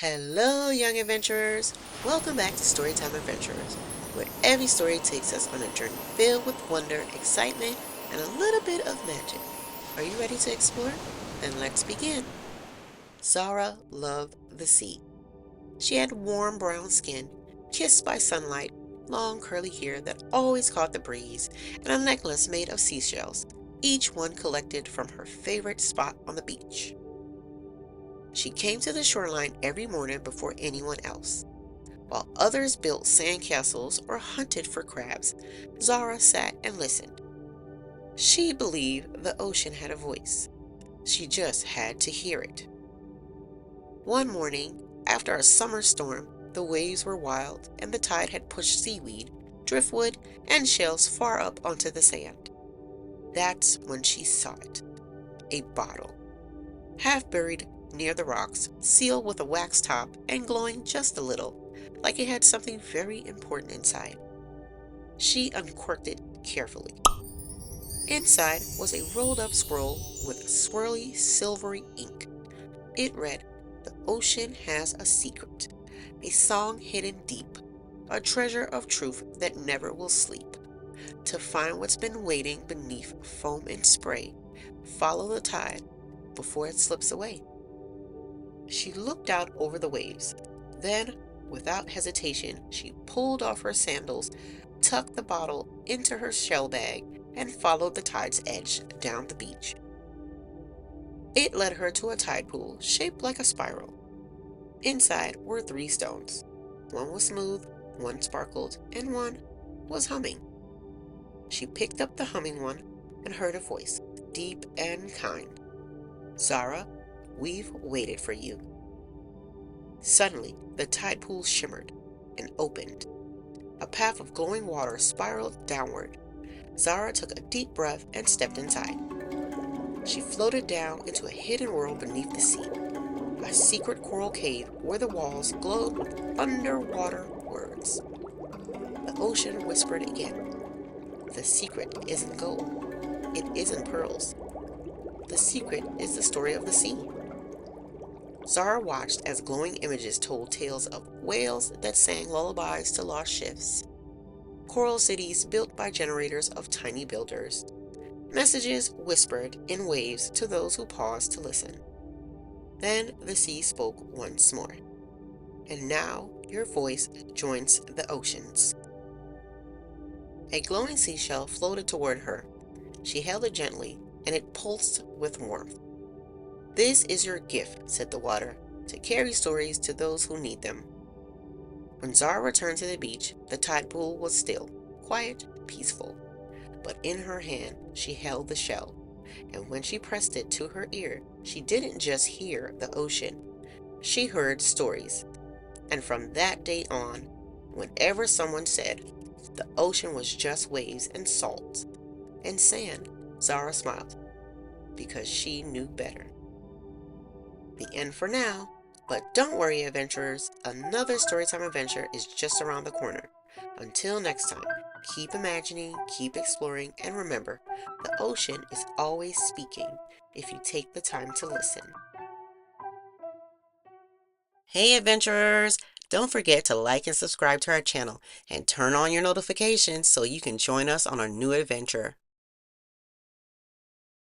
Hello, young adventurers! Welcome back to Storytime Adventurers, where every story takes us on a journey filled with wonder, excitement, and a little bit of magic. Are you ready to explore? Then let's begin. Zara loved the sea. She had warm brown skin, kissed by sunlight, long curly hair that always caught the breeze, and a necklace made of seashells, each one collected from her favorite spot on the beach. She came to the shoreline every morning before anyone else. While others built sandcastles or hunted for crabs, Zara sat and listened. She believed the ocean had a voice. She just had to hear it. One morning, after a summer storm, the waves were wild and the tide had pushed seaweed, driftwood, and shells far up onto the sand. That's when she saw it. A bottle, half buried near the rocks, sealed with a wax top and glowing just a little, like it had something very important inside. She uncorked it carefully. Inside was a rolled up scroll with swirly silvery ink. It read, "The ocean has a secret, a song hidden deep, a treasure of truth that never will sleep. To find what's been waiting beneath foam and spray, follow the tide before it slips away." She looked out over the waves. Then, without hesitation, she pulled off her sandals, tucked the bottle into her shell bag, and followed the tide's edge down the beach. It led her to a tide pool shaped like a spiral. Inside were three stones. One was smooth, one sparkled, and one was humming. She picked up the humming one and heard a voice, deep and kind. "Zara, we've waited for you." Suddenly, the tide pool shimmered and opened. A path of glowing water spiraled downward. Zara took a deep breath and stepped inside. She floated down into a hidden world beneath the sea, a secret coral cave where the walls glowed with underwater words. The ocean whispered again, "The secret isn't gold. It isn't pearls. The secret is the story of the sea." Zara watched as glowing images told tales of whales that sang lullabies to lost ships, coral cities built by generators of tiny builders, messages whispered in waves to those who paused to listen. Then the sea spoke once more. "And now your voice joins the ocean's." A glowing seashell floated toward her. She held it gently, and it pulsed with warmth. "This is your gift," said the water, "to carry stories to those who need them." When Zara returned to the beach, the tide pool was still, quiet, peaceful. But in her hand, she held the shell, and when she pressed it to her ear, she didn't just hear the ocean. She heard stories. And from that day on, whenever someone said the ocean was just waves and salt and sand, Zara smiled, because she knew better. The end for now, but don't worry, adventurers, another Storytime adventure is just around the corner. Until next time, keep imagining, keep exploring, and remember, the ocean is always speaking if you take the time to listen. Hey adventurers! Don't forget to like and subscribe to our channel and turn on your notifications so you can join us on our new adventure.